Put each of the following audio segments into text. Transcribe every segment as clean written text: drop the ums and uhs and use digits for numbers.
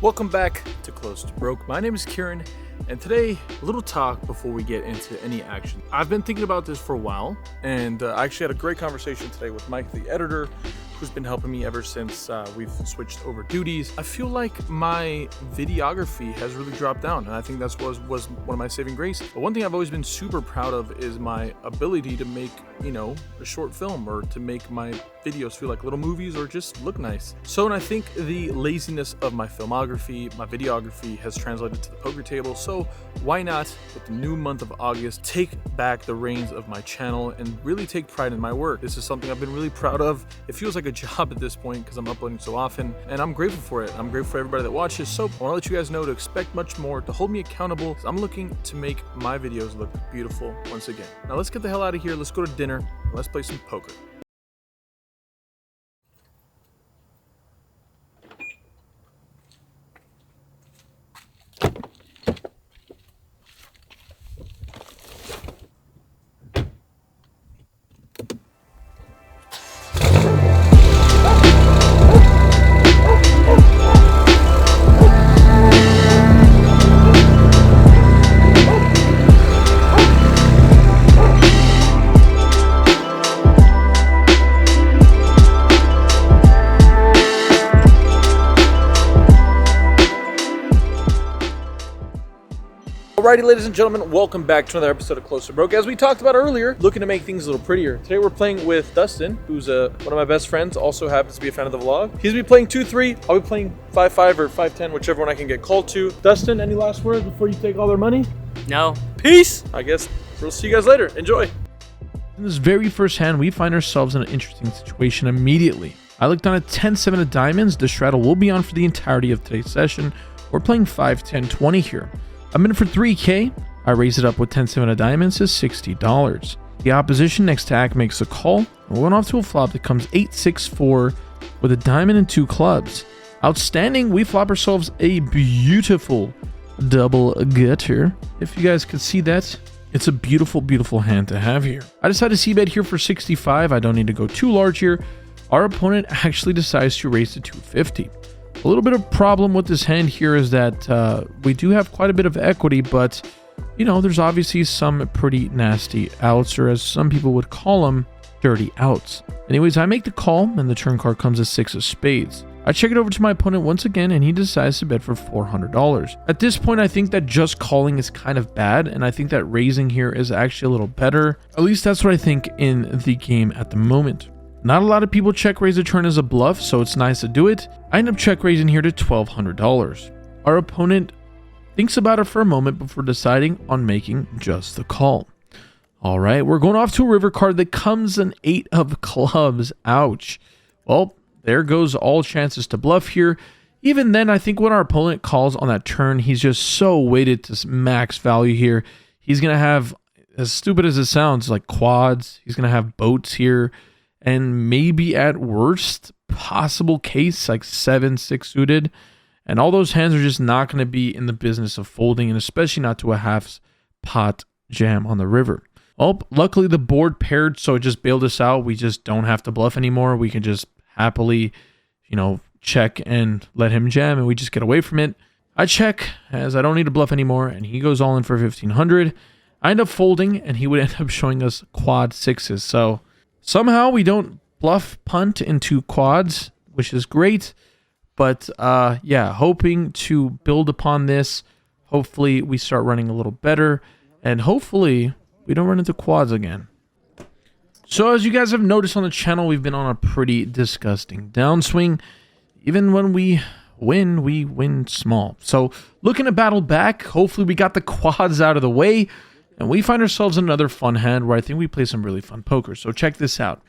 Welcome back to Close to Broke. My name is Kieran, and today, a little talk before we get into any action. I've been thinking about this for a while, and I actually had a great conversation today with Mike, the editor, who's been helping me ever since we've switched over duties. I feel like my videography has really dropped down, and I think that was one of my saving grace. But one thing I've always been super proud of is my ability to make, a short film, or to make my videos feel like little movies or just look nice. So, and I think the laziness of my filmography, my videography has translated to the poker table. So why not, with the new month of August, take back the reins of my channel and really take pride in my work. This is something I've been really proud of. It feels like a job at this point because I'm uploading so often, and I'm grateful for it. I'm grateful for everybody that watches. So I want to let you guys know to expect much more, to hold me accountable. I'm looking to make my videos look beautiful once again. Now let's get the hell out of here. Let's go to dinner and let's play some poker. Alrighty, ladies and gentlemen, welcome back to another episode of Close to Broke. As we talked about earlier, looking to make things a little prettier. Today we're playing with Dustin, who's one of my best friends, also happens to be a fan of the vlog. He's gonna be playing 2-3, I'll be playing 5-5 or 5-10, whichever one I can get called to. Dustin, any last words before you take all their money? No. Peace! I guess we'll see you guys later. Enjoy. In this very first hand, we find ourselves in an interesting situation immediately. I looked on a 10-7 of diamonds. The straddle will be on for the entirety of today's session. We're playing 5-10-20 here. I'm in for 3K. I raise it up with 10-7 of diamonds to $60. The opposition next to act makes a call. We're going off to a flop that comes 8-6-4 with a diamond and 2 clubs. Outstanding. We flop ourselves a beautiful double gutter. If you guys could see that, it's a beautiful, beautiful hand to have here. I decided to c-bet here for 65. I don't need to go too large here. Our opponent actually decides to raise to 250. A little bit of problem with this hand here is that we do have quite a bit of equity, but there's obviously some pretty nasty outs, or as some people would call them, dirty outs. Anyways, I make the call, and the turn card comes as 6 of spades. I check it over to my opponent once again, and he decides to bet for $400. At this point, I think that just calling is kind of bad, and I think that raising here is actually a little better. At least that's what I think in the game at the moment. Not a lot of people check raise a turn as a bluff, so it's nice to do it. I end up check raising here to $1,200. Our opponent thinks about it for a moment before deciding on making just the call. All right, we're going off to a river card that comes an 8 of clubs. Ouch. Well, there goes all chances to bluff here. Even then, I think when our opponent calls on that turn, he's just so weighted to max value here. He's going to have, as stupid as it sounds, like quads. He's going to have boats here. And maybe at worst possible case, like 7-6 suited. And all those hands are just not going to be in the business of folding, and especially not to a half pot jam on the river. Oh, luckily the board paired, so it just bailed us out. We just don't have to bluff anymore. We can just happily, check and let him jam, and we just get away from it. I check, as I don't need to bluff anymore, and he goes all in for 1,500. I end up folding, and he would end up showing us quad sixes. So somehow we don't bluff punt into quads, which is great. But yeah, hoping to build upon this. Hopefully we start running a little better. And hopefully we don't run into quads again. So as you guys have noticed on the channel, we've been on a pretty disgusting downswing. Even when we win small. So looking to battle back. Hopefully we got the quads out of the way. And we find ourselves in another fun hand where I think we play some really fun poker. So check this out.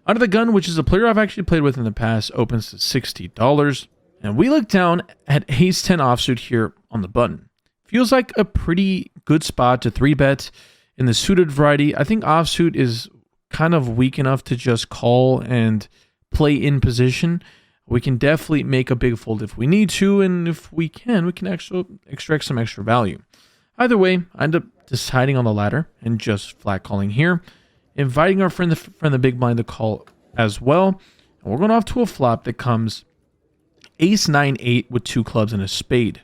Under the Gun, which is a player I've actually played with in the past, opens to $60. And we look down at ace-10 offsuit here on the button. Feels like a pretty good spot to 3-bet in the suited variety. I think offsuit is kind of weak enough to just call and play in position. We can definitely make a big fold if we need to, and if we can actually extract some extra value. Either way, I end up deciding on the latter and just flat calling here, inviting our friend the big blind to call as well. And we're going off to a flop that comes ace 9-8 with 2 clubs and a spade.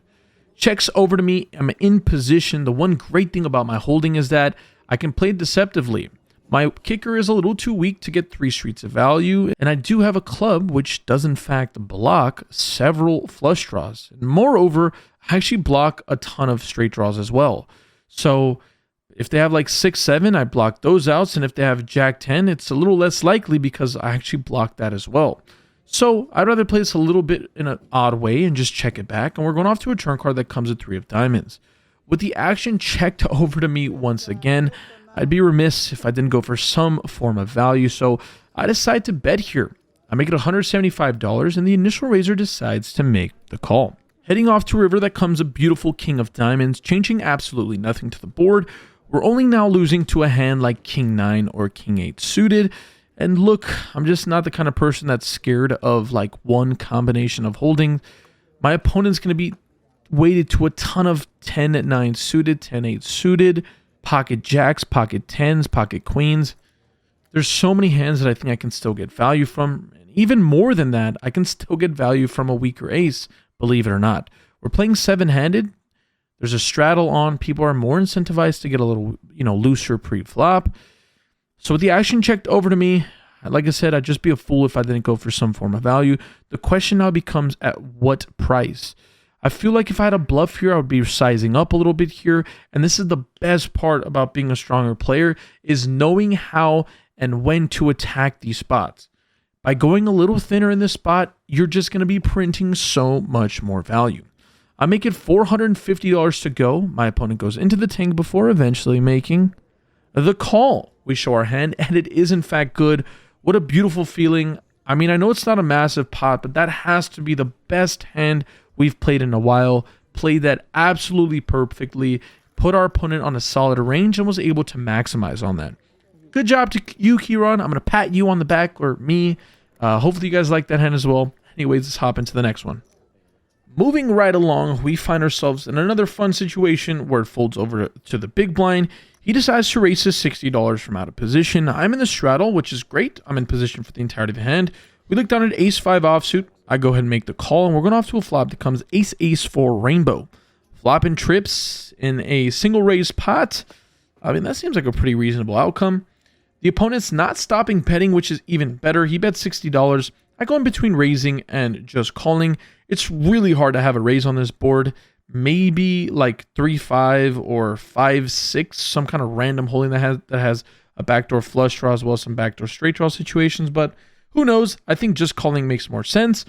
Checks over to me. I'm in position. The one great thing about my holding is that I can play deceptively. My kicker is a little too weak to get 3 streets of value, and I do have a club which does in fact block several flush draws. And moreover, I actually block a ton of straight draws as well. So if they have like 6-7, I block those outs, and if they have Jack 10, it's a little less likely because I actually block that as well. So I'd rather play this a little bit in an odd way and just check it back, and we're going off to a turn card that comes with 3 of diamonds. With the action checked over to me once again, I'd be remiss if I didn't go for some form of value, so I decide to bet here. I make it $175, and the initial raiser decides to make the call. Heading off to river, that comes a beautiful king of diamonds, changing absolutely nothing to the board. We're only now losing to a hand like king 9 or king 8 suited. And look, I'm just not the kind of person that's scared of like one combination of holding. My opponent's going to be weighted to a ton of 10-9 suited, 10-8 suited, pocket jacks, pocket 10s, pocket queens. There's so many hands that I think I can still get value from. And even more than that, I can still get value from a weaker ace, believe it or not. We're playing 7-handed. There's a straddle on. People are more incentivized to get a little, looser pre-flop. So with the action checked over to me, like I said, I'd just be a fool if I didn't go for some form of value. The question now becomes at what price? I feel like if I had a bluff here, I would be sizing up a little bit here. And this is the best part about being a stronger player, is knowing how and when to attack these spots. By going a little thinner in this spot, you're just going to be printing so much more value. I make it $450 to go. My opponent goes into the tank before eventually making the call. We show our hand, and it is in fact good. What a beautiful feeling. I mean, I know it's not a massive pot, but that has to be the best hand we've played in a while. Played that absolutely perfectly, put our opponent on a solid range, and was able to maximize on that. Good job to you, Kieran. I'm going to pat you on the back, or me. Hopefully you guys like that hand as well. Anyways, let's hop into the next one. Moving right along, we find ourselves in another fun situation where it folds over to the big blind. He decides to raise his $60 from out of position. I'm in the straddle, which is great. I'm in position for the entirety of the hand. We look down at ace-5 offsuit. I go ahead and make the call, and we're going off to a flop that comes ace-ace-4 rainbow. Flopping trips in a single raise pot. I mean, that seems like a pretty reasonable outcome. The opponent's not stopping betting, which is even better. He bets $60. I go in between raising and just calling. It's really hard to have a raise on this board. Maybe like 3-5 or 5-6, some kind of random holding that has a backdoor flush draw as well as some backdoor straight draw situations, but who knows? I think just calling makes more sense.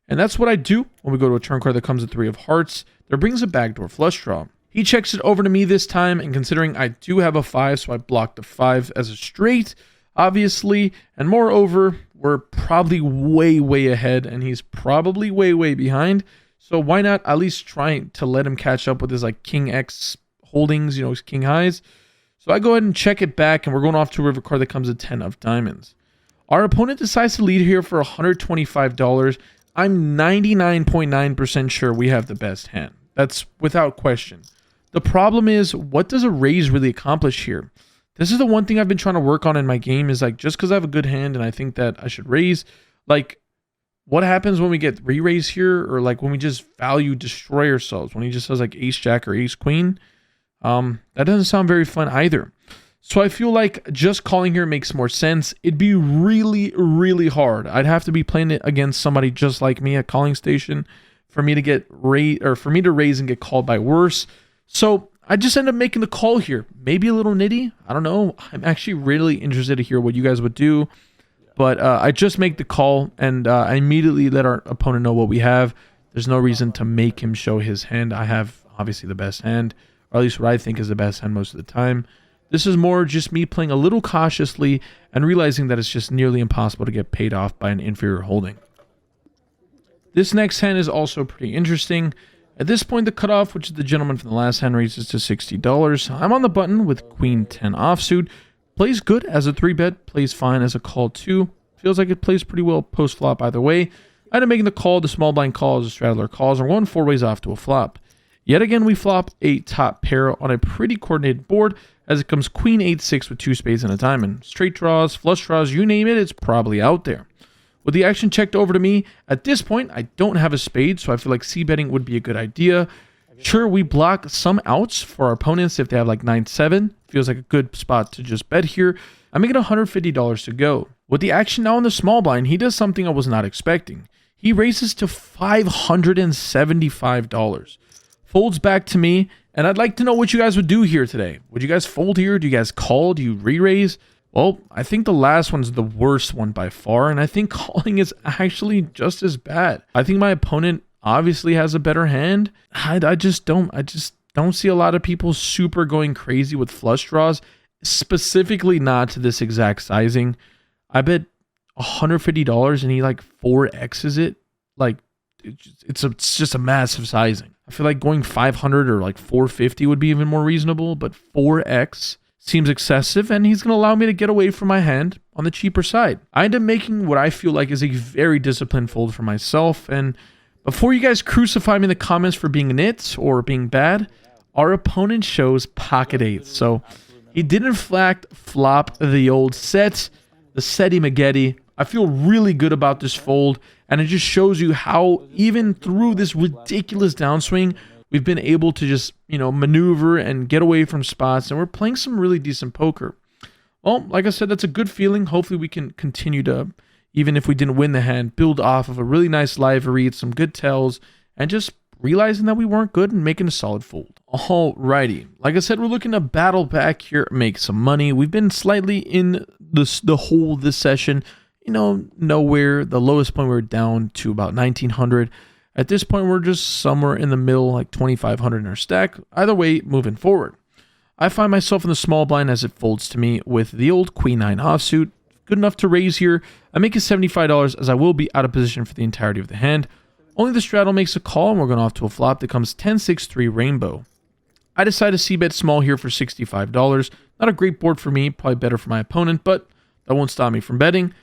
And that's what I do when we go to a turn card that comes with 3 of hearts. There brings a backdoor flush draw. He checks it over to me this time, and considering I do have a 5, so I block the 5 as a straight, obviously, and moreover, we're probably way ahead, and he's probably way behind. So why not at least try to let him catch up with his like King X holdings, his King highs. So I go ahead and check it back, and we're going off to a river card that comes with 10 of diamonds. Our opponent decides to lead here for $125. I'm 99.9% sure we have the best hand. That's without question. The problem is, what does a raise really accomplish here? This is the one thing I've been trying to work on in my game, is like, just because I have a good hand and I think that I should raise, like, what happens when we get re-raise here, or like when we just value destroy ourselves, when he just says like ace jack or ace queen? That doesn't sound very fun either. So I feel like just calling here makes more sense. It'd be really hard. I'd have to be playing it against somebody just like me at calling station for me to get raise and get called by worse. So I just end up making the call here. Maybe a little nitty. I don't know. I'm actually really interested to hear what you guys would do. But I just make the call, and I immediately let our opponent know what we have. There's no reason to make him show his hand. I have obviously the best hand, or at least what I think is the best hand most of the time. This is more just me playing a little cautiously and realizing that it's just nearly impossible to get paid off by an inferior holding. This next hand is also pretty interesting. At this point, the cutoff, which is the gentleman from the last hand, raises to $60. I'm on the button with Queen 10 offsuit. Plays good as a 3-bet, plays fine as a call 2. Feels like it plays pretty well post-flop either way. I end up making the call, the small blind calls, the straddler calls, and we're going 4 ways off to a flop. Yet again, we flop a top pair on a pretty coordinated board, as it comes Queen 8-6 with 2 spades and a diamond. Straight draws, flush draws, you name it, it's probably out there. With the action checked over to me, at this point, I don't have a spade, so I feel like c-betting would be a good idea. Sure, we block some outs for our opponents if they have like 9-7. Feels like a good spot to just bet here. I'm making $150 to go. With the action now on the small blind, he does something I was not expecting. He raises to $575. Folds back to me, and I'd like to know what you guys would do here today. Would you guys fold here? Do you guys call? Do you re-raise? Well, I think the last one's the worst one by far, and I think calling is actually just as bad. I think my opponent obviously has a better hand. I just don't see a lot of people super going crazy with flush draws, specifically not to this exact sizing. I bet $150 and he like 4x's it. Like it's just a massive sizing. I feel like going 500 or like 450 would be even more reasonable, but 4x seems excessive, and he's going to allow me to get away from my hand on the cheaper side. I end up making what I feel like is a very disciplined fold for myself, and before you guys crucify me in the comments for being nits or being bad, our opponent shows pocket eights. So he did in fact flop the old set, the Seti Magetti. I feel really good about this fold, and it just shows you how even through this ridiculous downswing, we've been able to just, maneuver and get away from spots, and we're playing some really decent poker. Well, like I said, that's a good feeling. Hopefully we can continue to, even if we didn't win the hand, build off of a really nice live read, some good tells, and just realizing that we weren't good and making a solid fold. Alrighty. Like I said, we're looking to battle back here, make some money. We've been slightly in the hole this session. Nowhere. The lowest point we were down to about 1900. At this point, we're just somewhere in the middle, like 2500 in our stack. Either way, moving forward. I find myself in the small blind as it folds to me with the old queen 9 offsuit. Good enough to raise here. I make it $75 as I will be out of position for the entirety of the hand. Only the straddle makes a call, and we're going off to a flop that comes 10-6-3 rainbow. I decide to c-bet small here for $65. Not a great board for me, probably better for my opponent, but that won't stop me from betting.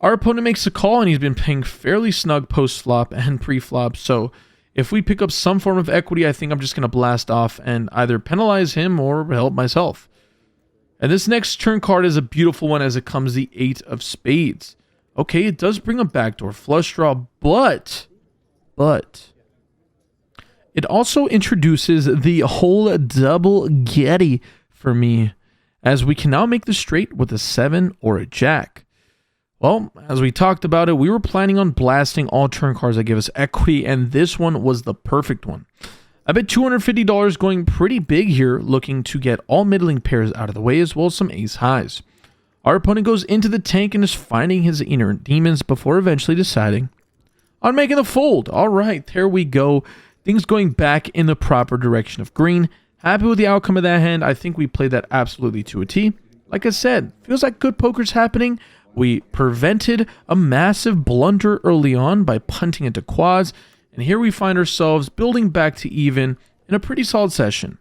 Our opponent makes a call, and he's been paying fairly snug post-flop and pre-flop, so if we pick up some form of equity, I think I'm just going to blast off and either penalize him or help myself. And this next turn card is a beautiful one as it comes the 8 of spades. Okay, it does bring a backdoor flush draw, but it also introduces the whole double Getty for me, as we can now make the straight with a 7 or a jack. Well, as we talked about it, we were planning on blasting all turn cards that give us equity, and this one was the perfect one. I bet $250 going pretty big here, looking to get all middling pairs out of the way, as well as some ace highs. Our opponent goes into the tank and is finding his inner demons before eventually deciding on making the fold. All right, there we go. Things going back in the proper direction of green. Happy with the outcome of that hand. I think we played that absolutely to a T. Like I said, feels like good poker's happening. We prevented a massive blunder early on by punting into quads, and here we find ourselves building back to even in a pretty solid session.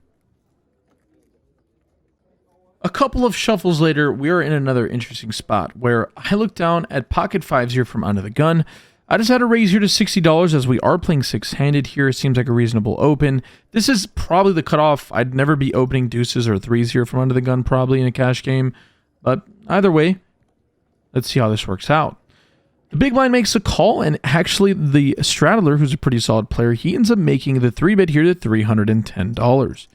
A couple of shuffles later, we are in another interesting spot where I look down at pocket fives here from under the gun. I just had to raise here to $60 as we are playing six-handed here. Seems like a reasonable open. This is probably the cutoff. I'd never be opening deuces or threes here from under the gun probably in a cash game, but either way, let's see how this works out. The big blind makes a call, and actually the straddler, who's a pretty solid player, he ends up making the 3-bet here to $310.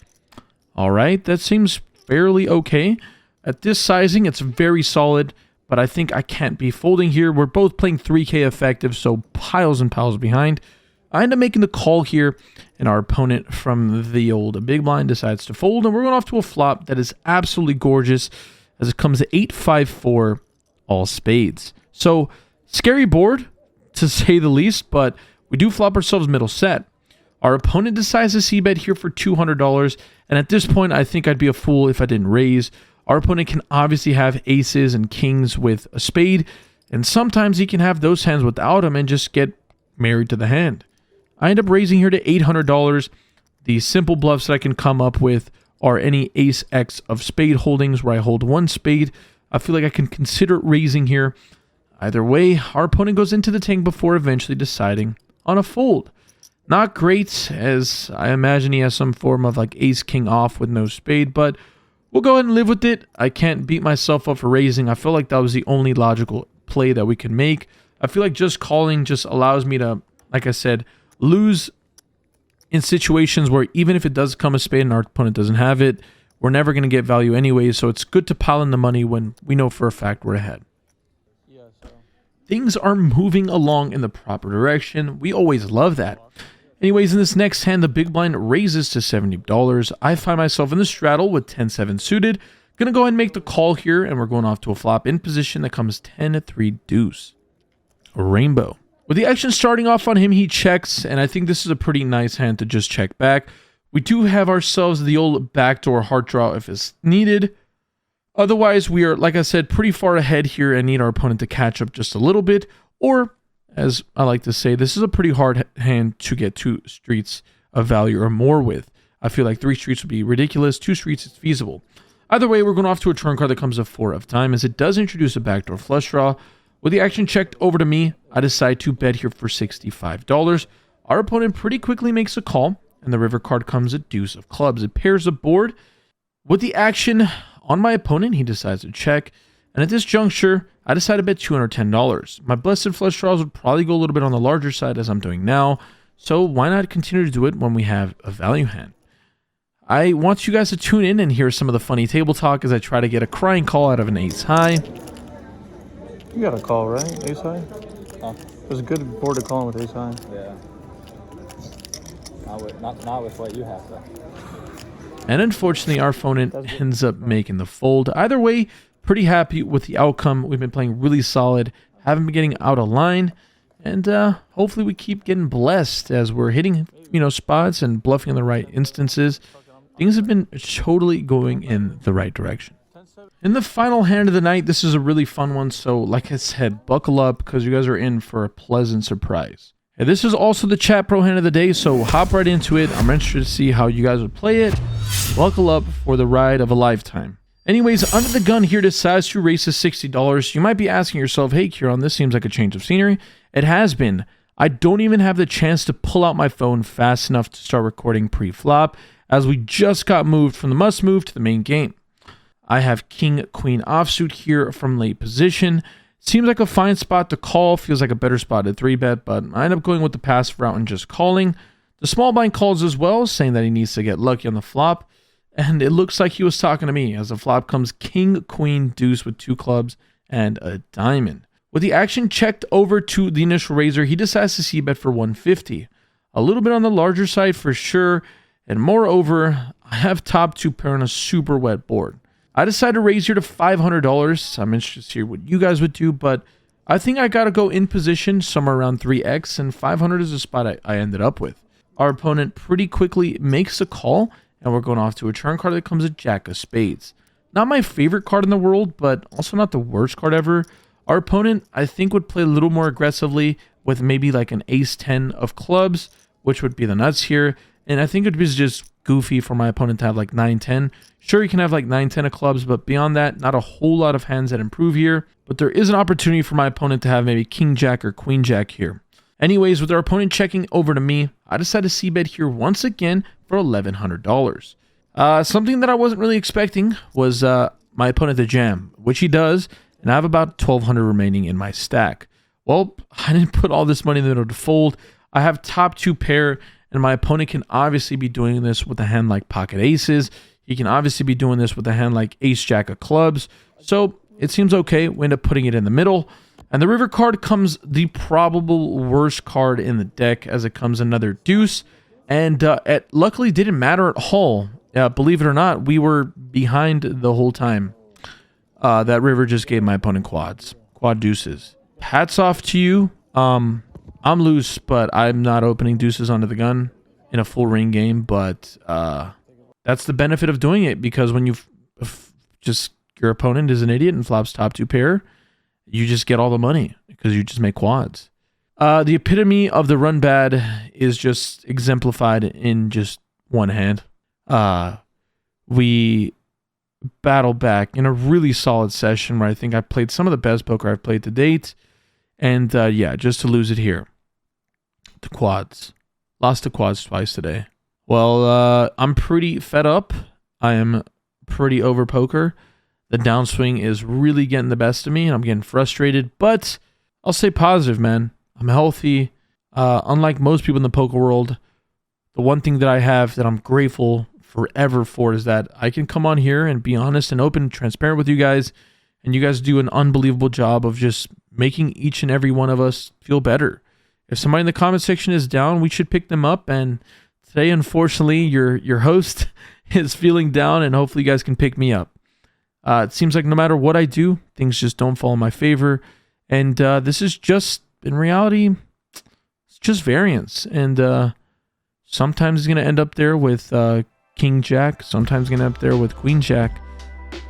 All right, that seems fairly okay. At this sizing, it's very solid, but I think I can't be folding here. We're both playing 3K effective, so piles and piles behind. I end up making the call here, and our opponent from the old big blind decides to fold, and we're going off to a flop that is absolutely gorgeous as it comes to 8-5-4. All spades. So, scary board, to say the least, but we do flop ourselves middle set. Our opponent decides to c-bet here for $200, and at this point, I think I'd be a fool if I didn't raise. Our opponent can obviously have aces and kings with a spade, and sometimes he can have those hands without them and just get married to the hand. I end up raising here to $800. The simple bluffs that I can come up with are any ace X of spade holdings where I hold one spade. I feel like I can consider raising here. Either way, our opponent goes into the tank before eventually deciding on a fold. Not great, as I imagine he has some form of like ace-king off with no spade, but we'll go ahead and live with it. I can't beat myself up for raising. I feel like that was the only logical play that we can make. I feel like just calling just allows me to, like I said, lose in situations where even if it does come a spade and our opponent doesn't have it, we're never going to get value anyway. So it's good to pile in the money when we know for a fact we're ahead. Things are moving along in the proper direction. We always love that. Anyways, in this next hand, the big blind raises to $70. I find myself in the straddle with 10-7 suited. Gonna go ahead and make the call here, and we're going off to a flop in position that comes 10-3 deuce. A rainbow. With the action starting off on him, he checks, and I think this is a pretty nice hand to just check back. We do have ourselves the old backdoor heart draw if it's needed. Otherwise, we are, like I said, pretty far ahead here and need our opponent to catch up just a little bit. Or, as I like to say, this is a pretty hard hand to get 2 streets of value or more with. I feel like 3 streets would be ridiculous. 2 streets is feasible. Either way, we're going off to a turn card that comes of 4 of diamonds. It does introduce a backdoor flush draw. With the action checked over to me, I decide to bet here for $65. Our opponent pretty quickly makes a call, and the river card comes a deuce of clubs. It pairs the board. With the action on my opponent, he decides to check, and at this juncture, I decide to bet $210. My blessed flush draws would probably go a little bit on the larger side as I'm doing now, so why not continue to do it when we have a value hand? I want you guys to tune in and hear some of the funny table talk as I try to get a crying call out of an ace high. You got a call, right? Ace high? Huh? It was a good board to call with ace high. Yeah. Not with what you have, though. And unfortunately, our opponent ends up making the fold. Either way, pretty happy with the outcome. We've been playing really solid, haven't been getting out of line, and hopefully we keep getting blessed as we're hitting, spots and bluffing in the right instances. Things have been totally going in the right direction. In the final hand of the night, this is a really fun one, so like I said, buckle up because you guys are in for a pleasant surprise. And this is also the chat pro hand of the day, so hop right into it. I'm interested to see how you guys would play it. Buckle up for the ride of a lifetime. Anyways, under the gun here decides to raise to $60. You might be asking yourself, hey Kieran, this seems like a change of scenery. It has been. I don't even have the chance to pull out my phone fast enough to start recording pre-flop, as we just got moved from the must move to the main game. I have king queen offsuit here from late position. Seems like a fine spot to call, feels like a better spot to 3-bet, but I end up going with the passive route and just calling. The small blind calls as well, saying that he needs to get lucky on the flop, and it looks like he was talking to me as the flop comes king queen deuce with 2 clubs and a diamond. With the action checked over to the initial raiser, he decides to c-bet for 150. A little bit on the larger side for sure, and moreover, I have top 2 pair on a super wet board. I decided to raise here to $500. I'm interested to hear what you guys would do, but I think I got to go in position somewhere around 3x, and 500 is the spot I ended up with. Our opponent pretty quickly makes a call, and we're going off to a turn card that comes a jack of spades. Not my favorite card in the world, but also not the worst card ever. Our opponent, I think, would play a little more aggressively with maybe like an ace-10 of clubs, which would be the nuts here. And I think it was just goofy for my opponent to have like 9-10. Sure, you can have like 9-10 of clubs, but beyond that, not a whole lot of hands that improve here. But there is an opportunity for my opponent to have maybe king-jack or queen-jack here. Anyways, with our opponent checking over to me, I decided to c-bet here once again for $1,100. Something that I wasn't really expecting was my opponent to jam, which he does, and I have about 1,200 remaining in my stack. Well, I didn't put all this money in the middle to fold. I have top 2 pair, and my opponent can obviously be doing this with a hand like pocket aces. He can obviously be doing this with a hand like ace-jack of clubs. So it seems okay. We end up putting it in the middle. And the river card comes the probable worst card in the deck, as it comes another deuce. And it luckily didn't matter at all. Believe it or not, we were behind the whole time. That river just gave my opponent quads. Quad deuces. Hats off to you. I'm loose, but I'm not opening deuces onto the gun in a full ring game. But that's the benefit of doing it, because when your opponent is an idiot and flops top 2 pair, you just get all the money because you just make quads. The epitome of the run bad is just exemplified in just one hand. We battled back in a really solid session where I think I played some of the best poker I've played to date. And yeah, just to lose it here. The quads. Lost to quads twice today. Well, I'm pretty fed up. I am pretty over poker. The downswing is really getting the best of me, and I'm getting frustrated. But I'll stay positive, man. I'm healthy. Unlike most people in the poker world, the one thing that I have that I'm grateful forever for is that I can come on here and be honest and open and transparent with you guys, and you guys do an unbelievable job of just making each and every one of us feel better. If somebody in the comment section is down, we should pick them up, and today, unfortunately, your host is feeling down, and hopefully you guys can pick me up. It seems like no matter what I do, things just don't fall in my favor, and this is just, in reality, it's just variance, and sometimes it's going to end up there with King Jack, sometimes going to end up there with Queen Jack.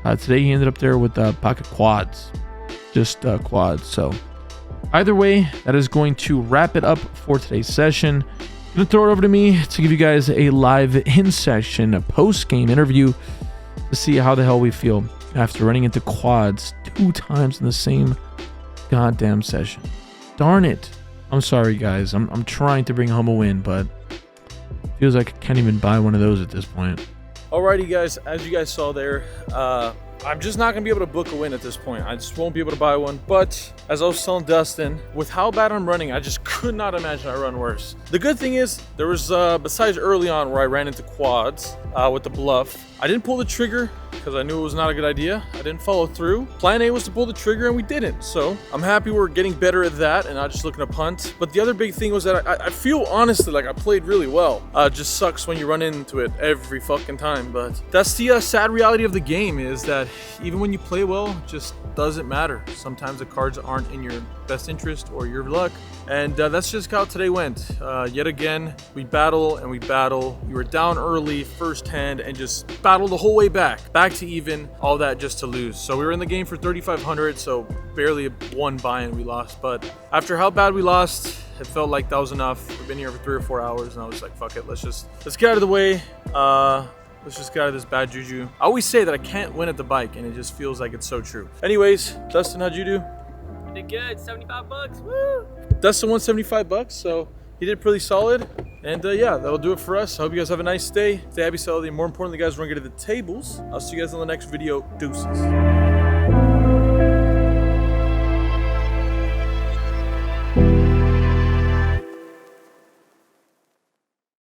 Today he ended up there with pocket quads, just quads. So either way, that is going to wrap it up for today's session. Gonna throw it over to me to give you guys a live in-session, a post-game interview to see how the hell we feel after running into quads 2 times in the same goddamn session. Darn it. I'm sorry, guys. I'm trying to bring home a win, but feels like I can't even buy one of those at this point. Alrighty, guys, as you guys saw there, I'm just not gonna be able to book a win at this point. I just won't be able to buy one. But as I was telling Dustin, with how bad I'm running, I just could not imagine I run worse. The good thing is there was besides early on where I ran into quads with the bluff, I didn't pull the trigger because I knew it was not a good idea. I didn't follow through. Plan A was to pull the trigger and we didn't. So I'm happy we're getting better at that and not just looking to punt. But the other big thing was that I feel honestly like I played really well. It just sucks when you run into it every fucking time. But that's the sad reality of the game, is that even when you play well, it just doesn't matter. Sometimes the cards aren't in your best interest or your luck. And that's just how today went. Yet again, we battle and we battle. We were down early, first hand, and just battled the whole way back to even, all that just to lose. So we were in the game for 3,500, so barely one buy-in we lost. But after how bad we lost, it felt like that was enough. We've been here for 3 or 4 hours, and I was like, fuck it, let's get out of the way. Let's just get out of this bad juju. I always say that I can't win at the bike, and it just feels like it's so true. Anyways, Dustin, how'd you do? I did good, 75 bucks, woo! Dustin won 75 bucks, so he did pretty solid. And yeah, that'll do it for us. I hope you guys have a nice day. Stay happy, stay healthy, and more importantly, guys, we're gonna get to the tables. I'll see you guys on the next video. Deuces.